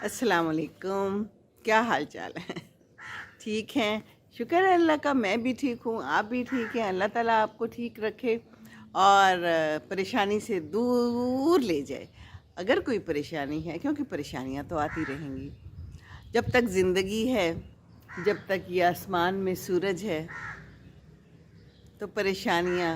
अस्सलाम वालेकुम। क्या हाल चाल है? ठीक हैं, शुक्र है अल्लाह का। मैं भी ठीक हूँ, आप भी ठीक हैं। अल्लाह ताला आपको ठीक रखे और परेशानी से दूर ले जाए अगर कोई परेशानी है, क्योंकि परेशानियाँ तो आती रहेंगी। जब तक ज़िंदगी है, जब तक ये आसमान में सूरज है, तो परेशानियाँ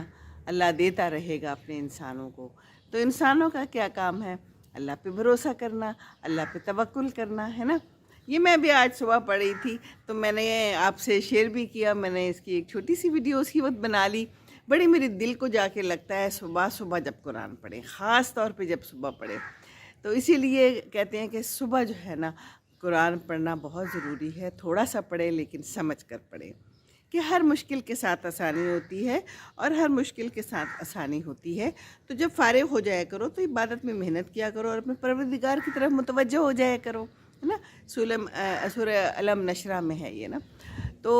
अल्लाह देता रहेगा अपने इंसानों को। तो इंसानों का क्या काम है? अल्लाह पे भरोसा करना, अल्लाह पे तवक्कुल करना, है ना? ये मैं भी आज सुबह पढ़ी थी, तो मैंने आपसे शेयर भी किया। मैंने इसकी एक छोटी सी वीडियो उसी वक्त बना ली। बड़ी मेरे दिल को जाके लगता है सुबह सुबह जब कुरान पढ़े, ख़ास तौर पे जब सुबह पढ़े। तो इसीलिए कहते हैं कि सुबह जो है ना, कुरान पढ़ना बहुत ज़रूरी है। थोड़ा सा पढ़े लेकिन समझ कर पढ़े कि हर मुश्किल के साथ आसानी होती है और हर मुश्किल के साथ आसानी होती है। तो जब फ़ारिग हो जाया करो तो इबादत में मेहनत किया करो और अपने परवरदिगार की तरफ मुतवज्जो हो जाया करो, है ना? सूरह अलम नशरा में है ये ना। तो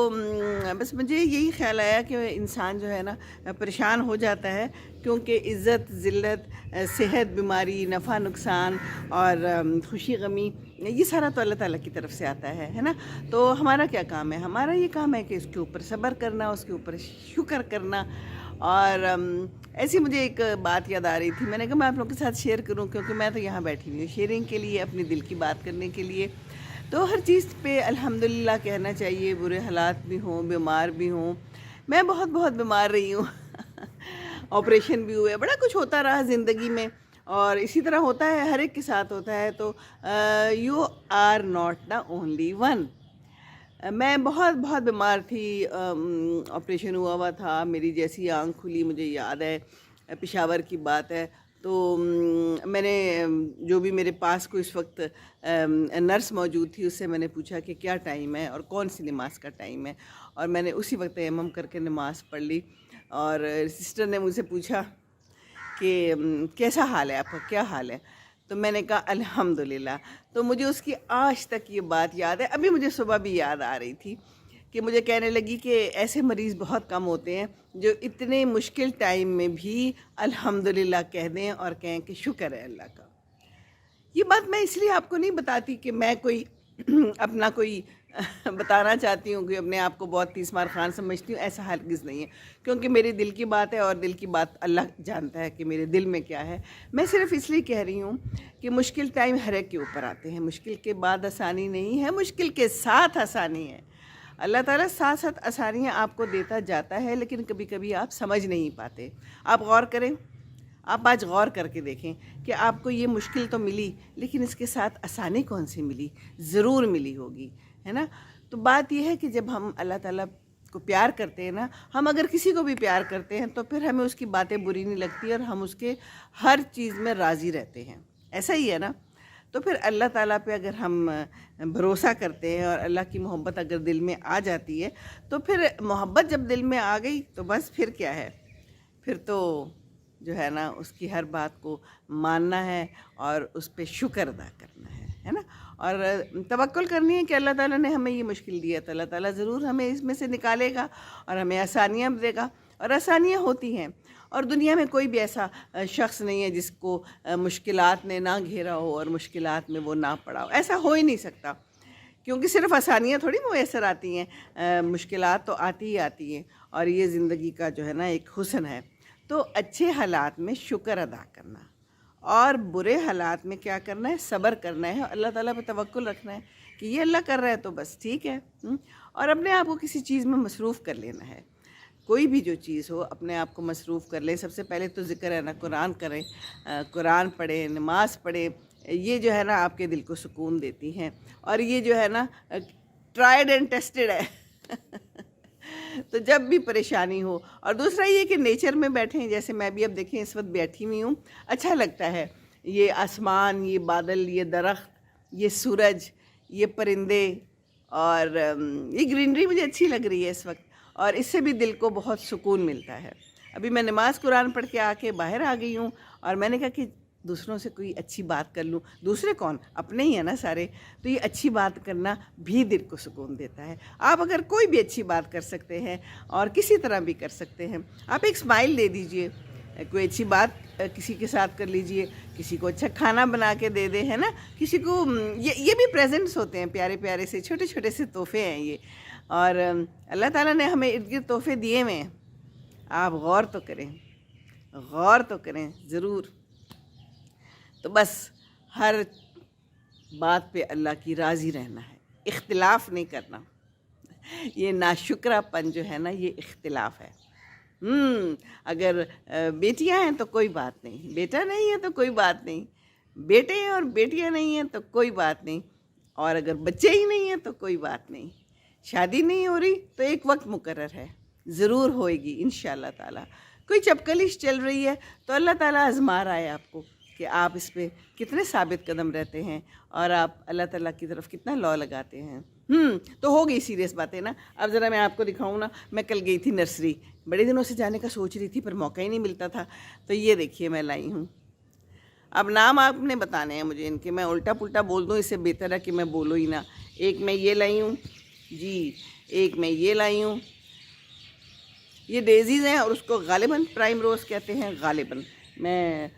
बस मुझे यही ख़्याल आया कि इंसान जो है ना परेशान हो जाता है, क्योंकि इज़्ज़त ज़िल्लत, सेहत, बीमारी, नफ़ा नुकसान और खुशी गमी, ये सारा तो अल्लाह ताला की तरफ से आता है ना? तो हमारा क्या काम है? हमारा ये काम है कि इसके ऊपर सब्र करना, उसके ऊपर शुक्र करना। और ऐसी मुझे एक बात याद आ रही थी, मैंने कहा मैं आप लोगों के साथ शेयर करूं, क्योंकि मैं तो यहाँ बैठी हुई हूँ शेयरिंग के लिए, अपने दिल की बात करने के लिए। तो हर चीज़ पे अल्हम्दुलिल्लाह कहना चाहिए, बुरे हालात भी हों, बीमार भी हों। मैं बहुत बहुत बीमार रही हूँ ऑपरेशन भी हुए, बड़ा कुछ होता रहा ज़िंदगी में, और इसी तरह होता है, हर एक के साथ होता है। तो you are not the only one. मैं बहुत बहुत बीमार थी। ऑपरेशन हुआ था, मेरी जैसी आँख खुली, मुझे याद है, पेशावर की बात है। तो मैंने जो भी मेरे पास को इस वक्त नर्स मौजूद थी, उससे मैंने पूछा कि क्या टाइम है और कौन सी नमाज का टाइम है, और मैंने उसी वक्त तयम्मुम करके नमाज़ पढ़ ली। और सिस्टर ने मुझसे पूछा कि कैसा हाल है आपका, क्या हाल है? तो मैंने कहा अल्हम्दुलिल्लाह। तो मुझे उसकी आज तक ये बात याद है, अभी मुझे सुबह भी याद आ रही थी कि मुझे कहने लगी कि ऐसे मरीज़ बहुत कम होते हैं जो इतने मुश्किल टाइम में भी अल्हम्दुलिल्लाह कह दें और कहें कि शुक्र है अल्लाह का। ये बात मैं इसलिए आपको नहीं बताती कि मैं कोई अपना कोई बताना चाहती हूँ कि अपने आप को बहुत तीसमार खान समझती हूँ, ऐसा हरगिज़ नहीं है। क्योंकि मेरे दिल की बात है और दिल की बात अल्लाह जानता है कि मेरे दिल में क्या है। मैं सिर्फ़ इसलिए कह रही हूँ कि मुश्किल टाइम हर एक के ऊपर आते हैं। मुश्किल के बाद आसानी नहीं है, मुश्किल के साथ आसानी है। अल्लाह ताला साथ साथ आसानियाँ आपको देता जाता है, लेकिन कभी कभी आप समझ नहीं पाते। आप गौर करें, आप आज गौर करके देखें कि आपको ये मुश्किल तो मिली, लेकिन इसके साथ आसानी कौन सी मिली? ज़रूर मिली होगी, है ना? तो बात यह है कि जब हम अल्लाह ताला को प्यार करते हैं ना, हम अगर किसी को भी प्यार करते हैं तो फिर हमें उसकी बातें बुरी नहीं लगती और हम उसके हर चीज़ में राज़ी रहते हैं। ऐसा ही है ना? तो फिर अल्लाह ताला पे अगर हम भरोसा करते हैं और अल्लाह की मोहब्बत अगर दिल में आ जाती है, तो फिर मोहब्बत जब दिल में आ गई तो बस फिर क्या है? फिर तो जो है ना उसकी हर बात को मानना है और उस पे शुक्र अदा करना है ना? और तवक्कुल करनी है कि अल्लाह ताला ने हमें ये मुश्किल दी है, तो अल्लाह ताला ज़रूर हमें इसमें से निकालेगा और हमें आसानियाँ भी देगा। और आसानियाँ होती हैं, और दुनिया में कोई भी ऐसा शख्स नहीं है जिसको मुश्किलात ने ना घेरा हो और मुश्किलात में वो ना पड़ा हो। ऐसा हो ही नहीं सकता, क्योंकि सिर्फ आसानियाँ थोड़ी मुयसर आती हैं, मुश्किलात तो आती ही आती हैं। और ये ज़िंदगी का जो है ना एक हुस्न है। तो अच्छे हालात में शुक्र अदा करना और बुरे हालात में क्या करना है? सब्र करना है, अल्लाह ताला पे तवक्कुल रखना है कि ये अल्लाह कर रहा है तो बस ठीक है। और अपने आप को किसी चीज़ में मसरूफ़ कर लेना है। कोई भी जो चीज़ हो, अपने आप को मसरूफ़ कर लें। सबसे पहले तो ज़िक्र है ना, कुरान करें, कुरान पढ़ें, नमाज़ पढ़ें। ये जो है ना आपके दिल को सुकून देती हैं, और ये जो है ना ट्राइड एंड टेस्टेड है तो जब भी परेशानी हो। और दूसरा ये कि नेचर में बैठें, जैसे मैं भी अब देखें इस वक्त बैठी हुई हूँ, अच्छा लगता है। ये आसमान, ये बादल, ये दरख्त, ये सूरज, ये परिंदे और ये ग्रीनरी मुझे अच्छी लग रही है इस वक्त, और इससे भी दिल को बहुत सुकून मिलता है। अभी मैं नमाज़ कुरान पढ़ के आके बाहर आ गई हूँ, और मैंने कहा कि दूसरों से कोई अच्छी बात कर लूँ। दूसरे कौन, अपने ही है ना सारे। तो ये अच्छी बात करना भी दिल को सुकून देता है। आप अगर कोई भी अच्छी बात कर सकते हैं और किसी तरह भी कर सकते हैं। आप एक स्माइल दे दीजिए, कोई अच्छी बात किसी के साथ कर लीजिए, किसी को अच्छा खाना बना के दे दे, है ना, किसी को ये भी प्रेजेंट्स होते हैं, प्यारे प्यारे से छोटे छोटे से तोहफे हैं ये। और अल्लाह ताला ने हमें इर्द गिर्द तोहफे दिए हुए हैं, आप गौर तो करें, गौर तो करें ज़रूर। तो बस हर बात पे अल्लाह की राज़ी रहना है, इख्तिलाफ़ नहीं करना। ये नाशुक्रापन जो है ना, ये इख्तिलाफ़ है। अगर बेटियां हैं तो कोई बात नहीं, बेटा नहीं है तो कोई बात नहीं, बेटे हैं और बेटियां नहीं हैं तो कोई बात नहीं, और अगर बच्चे ही नहीं हैं तो कोई बात नहीं। शादी नहीं हो रही तो एक वक्त मुकर्रर है, ज़रूर होएगी इंशाअल्लाह ताला। कोई चपकलिश चल रही है तो अल्लाह ताला आज़मा रहा है आपको कि आप इस पे कितने साबित कदम रहते हैं और आप अल्लाह ताला की तरफ कितना लौ लगाते हैं। तो हो गई सीरियस बातें ना। अब ज़रा मैं आपको दिखाऊं ना, मैं कल गई थी नर्सरी, बड़े दिनों से जाने का सोच रही थी पर मौका ही नहीं मिलता था, तो ये देखिए मैं लाई हूँ। अब नाम आपने बताने हैं मुझे इनके, मैं उल्टा पुल्टा बोल दूँ, इससे बेहतर है कि मैं बोलूँ ही ना। एक मैं ये लाई हूँ जी, एक मैं ये लाई हूँ, ये डेजीज़ हैं और उसको गालिबन प्राइम रोज़ कहते हैं, गालिबन, मैं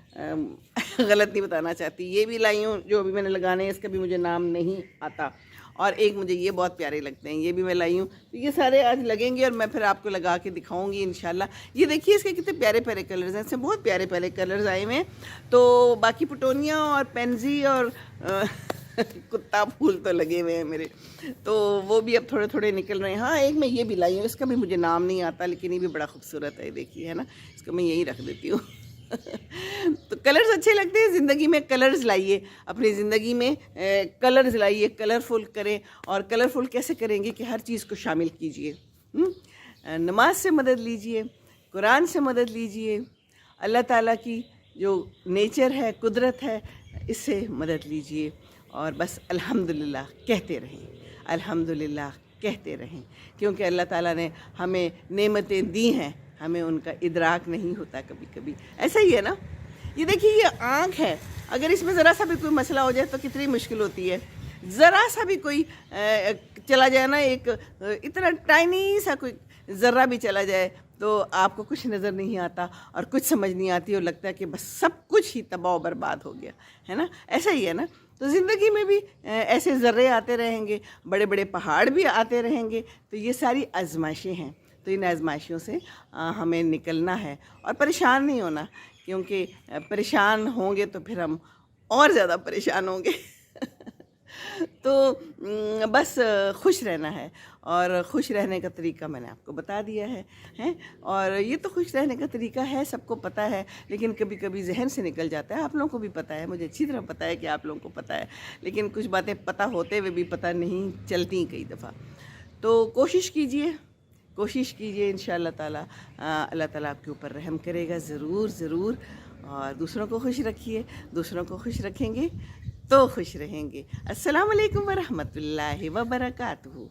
गलत नहीं बताना चाहती। ये भी लाई हूँ जो अभी मैंने लगाने हैं, इसका भी मुझे नाम नहीं आता। और एक मुझे ये बहुत प्यारे लगते हैं, ये भी मैं लाई हूँ। तो ये सारे आज लगेंगे और मैं फिर आपको लगा के दिखाऊंगी इंशाल्लाह। ये देखिए इसके कितने प्यारे प्यारे कलर्स हैं, इसमें बहुत प्यारे प्यारे कलर्स आए हुए हैं। तो बाकी पुटोनिया और पेंजी और कुत्ता फूल तो लगे हुए हैं मेरे, तो वो भी अब थोड़े थोड़े निकल रहे हैं। हाँ, एक मैं ये भी लाई हूँ, इसका भी मुझे नाम नहीं आता, लेकिन ये भी बड़ा खूबसूरत है, देखिए, है ना। इसको मैं यहीं रख देती हूँ। तो कलर्स अच्छे लगते हैं, ज़िंदगी में कलर्स लाइए, अपनी ज़िंदगी में कलर्स लाइए, कलरफुल करें। और कलरफुल कैसे करेंगे कि हर चीज़ को शामिल कीजिए। नमाज से मदद लीजिए, कुरान से मदद लीजिए, अल्लाह ताला की जो नेचर है, कुदरत है, इससे मदद लीजिए। और बस अल्हम्दुलिल्लाह कहते रहें, अल्हम्दुलिल्लाह कहते रहें, क्योंकि अल्लाह ताला ने हमें नेमतें दी हैं, हमें उनका इदराक नहीं होता कभी कभी। ऐसा ही है ना, ये देखिए ये आँख है, अगर इसमें ज़रा सा भी कोई मसला हो जाए तो कितनी मुश्किल होती है। ज़रा सा भी कोई चला जाए ना, एक इतना टाइनी सा कोई ज़र्रा भी चला जाए तो आपको कुछ नज़र नहीं आता और कुछ समझ नहीं आती और लगता है कि बस सब कुछ ही तबाह बर्बाद हो गया, है ना। ऐसा ही है ना, तो ज़िंदगी में भी ऐसे ज़र्रे आते रहेंगे, बड़े बड़े पहाड़ भी आते रहेंगे। तो ये सारी आजमाइशें हैं, तो इन आजमाइशों से हमें निकलना है और परेशान नहीं होना, क्योंकि परेशान होंगे तो फिर हम और ज़्यादा परेशान होंगे। तो बस खुश रहना है, और खुश रहने का तरीका मैंने आपको बता दिया है, हैं। और ये तो खुश रहने का तरीका है, सबको पता है, लेकिन कभी कभी जहन से निकल जाता है। आप लोगों को भी पता है, मुझे अच्छी तरह पता है कि आप लोगों को पता है, लेकिन कुछ बातें पता होते हुए भी पता नहीं चलती कई दफ़ा। तो कोशिश कीजिए इंशाअल्लाह ताला, अल्लाह ताला आपके ऊपर रहम करेगा ज़रूर ज़रूर। और दूसरों को खुश रखिए, दूसरों को खुश रखेंगे तो खुश रहेंगे। अस्सलाम वालेकुम वरहमतुल्लाहि वबरकातुहू।